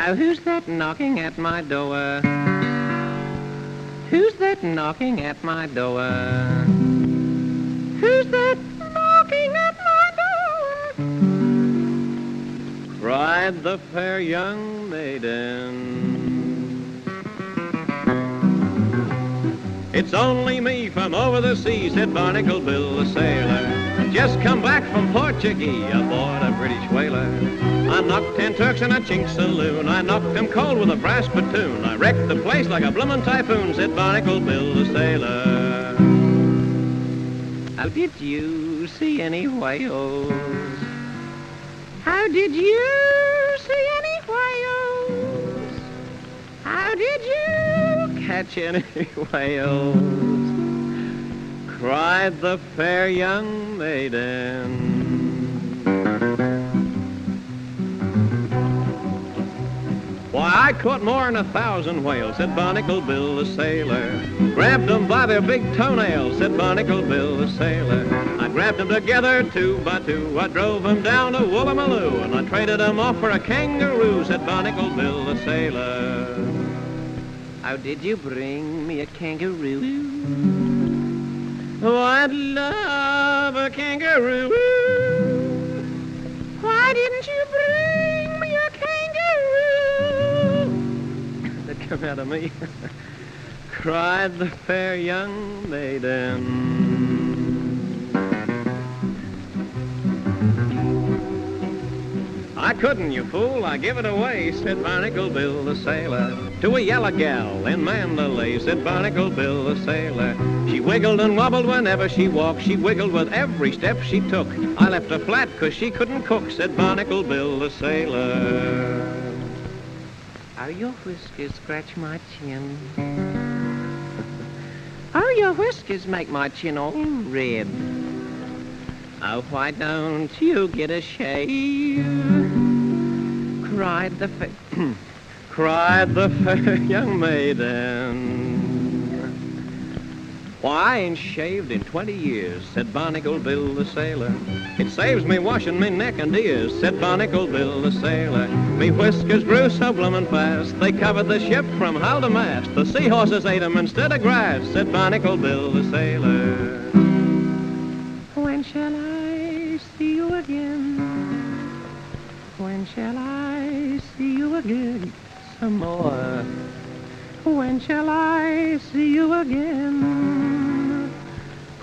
Oh, who's that knocking at my door? Who's that knocking at my door? Who's that knocking at my door? Cried the fair young maiden. It's only me from over the sea, said Barnacle Bill the sailor. Just come back from Portuguese aboard a British whaler. I knocked 10 Turks in a chink saloon. I knocked them cold with a brass spittoon. I wrecked the place like a bloomin' typhoon, said Barnacle Bill the sailor. How did you see any whales? How did you see any whales? How did you catch any whales? Cried the fair young maiden. Why, I caught more than 1,000 whales, said Barnacle Bill the sailor. Grabbed them by their big toenails, said Barnacle Bill the sailor. I grabbed them together 2 by 2. I drove them down to Woolloomooloo, and I traded them off for a kangaroo, said Barnacle Bill the sailor. How did you bring me a kangaroo? Oh, I'd love a kangaroo. Why didn't you bring me a kangaroo? That come out of me. Cried the fair young maiden. I couldn't, you fool, I give it away, said Barnacle Bill the sailor. To a yellow gal in Mandalay, said Barnacle Bill the sailor. She wiggled and wobbled whenever she walked. She wiggled with every step she took. I left her flat 'cause she couldn't cook, said Barnacle Bill the sailor. Oh, your whiskers scratch my chin. Oh, your whiskers make my chin all red. Oh, why don't you get a shave? Cried the cried the fair young maiden. Why, I ain't shaved in 20 years, said Barnacle Bill the sailor. It saves me washing me neck and ears, said Barnacle Bill the sailor. Me whiskers grew so bloomin' fast, they covered the ship from hull to mast. The seahorses ate 'em instead of grass, said Barnacle Bill the sailor. When shall I see you again? When shall I see you again some more? When shall I see you again?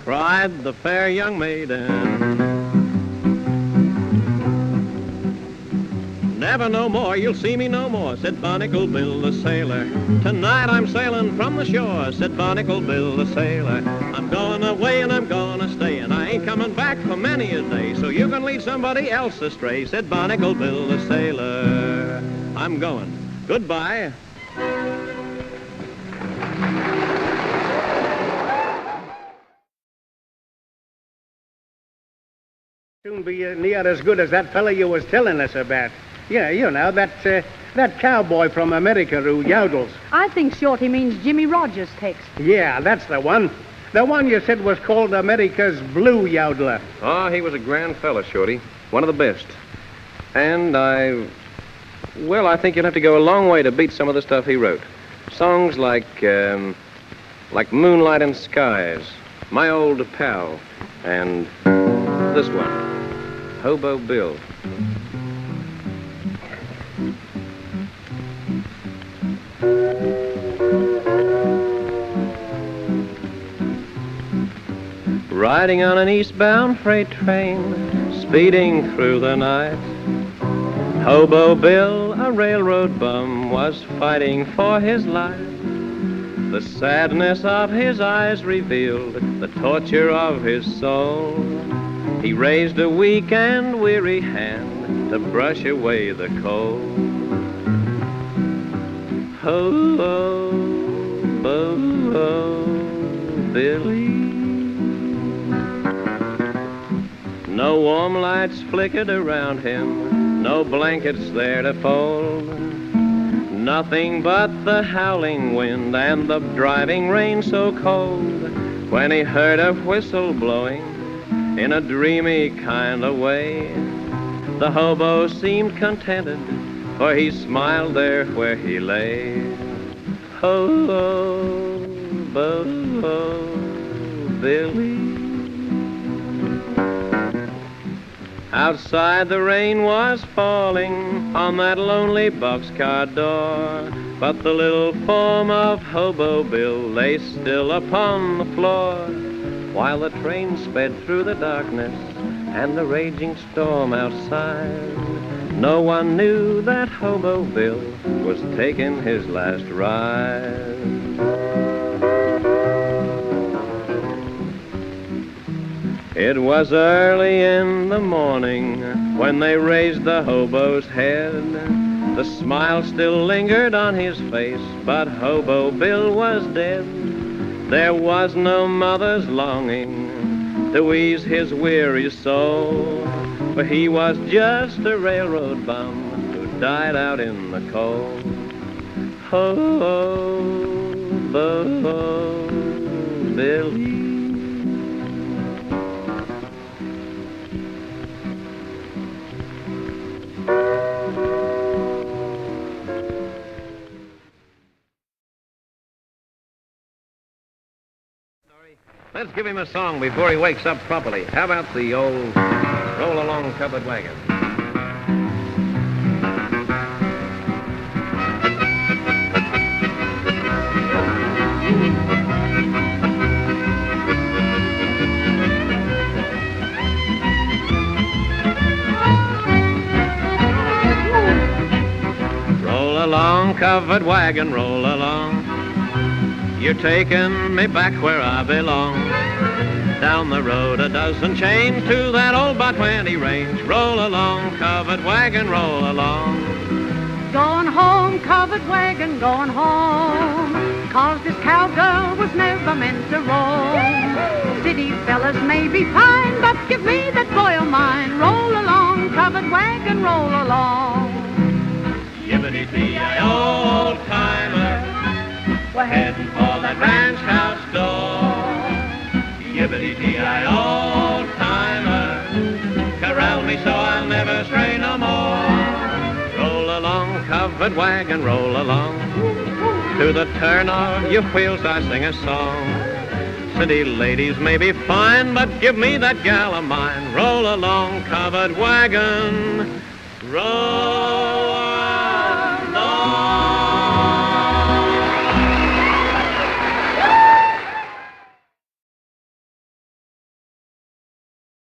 Cried the fair young maiden. Never no more, you'll see me no more, said Barnacle Bill the sailor. Tonight I'm sailing from the shore, said Barnacle Bill the sailor. I'm going away and I'm gonna stay, and I ain't coming back for many a day, so you can lead somebody else astray, said Barnacle Bill the sailor. I'm going. Goodbye. Soon be near as good as that fella you was telling us about. Yeah, you know, that cowboy from America who yodels. I think Shorty means Jimmy Rogers, Tex. Yeah, that's the one. The one you said was called America's Blue Yodeler. Oh, he was a grand fella, Shorty. One of the best. And I think you'll have to go a long way to beat some of the stuff he wrote. Songs like Moonlight and Skies, My Old Pal, and this one, Hobo Bill. Riding on an eastbound freight train, speeding through the night, Hobo Bill, a railroad bum, was fighting for his life. The sadness of his eyes revealed the torture of his soul. He raised a weak and weary hand to brush away the cold. Ho, Billy. No warm lights flickered around him, no blankets there to fold. Nothing but the howling wind and the driving rain so cold. When he heard a whistle blowing in a dreamy kind of way, the hobo seemed contented for he smiled there where he lay. Hobo Billy. Outside the rain was falling on that lonely boxcar door, but the little form of Hobo Bill lay still upon the floor, while the train sped through the darkness and the raging storm outside. No one knew that Hobo Bill was taking his last ride. It was early in the morning when they raised the hobo's head. The smile still lingered on his face, but Hobo Bill was dead. There was no mother's longing to ease his weary soul, for he was just a railroad bum who died out in the cold. Hobo Billy. Let's give him a song before he wakes up properly. How about the old Roll Along Covered Wagon? Roll along, covered wagon, roll along. You're taking me back where I belong. Down the road a dozen chains to that old by-20 range. Roll along, covered wagon, roll along. Going home, covered wagon, going home. 'Cause this cowgirl was never meant to roam. City fellas may be fine, but give me that boy of mine. Roll along, covered wagon, roll along. Yibbity-dee, old timer, we're heading for that ranch house door. Yibbity-dee, old timer, corral me so I'll never stray no more. Roll along, covered wagon, roll along. To the turn of your wheels I sing a song. City ladies may be fine, but give me that gal of mine. Roll along, covered wagon, roll along.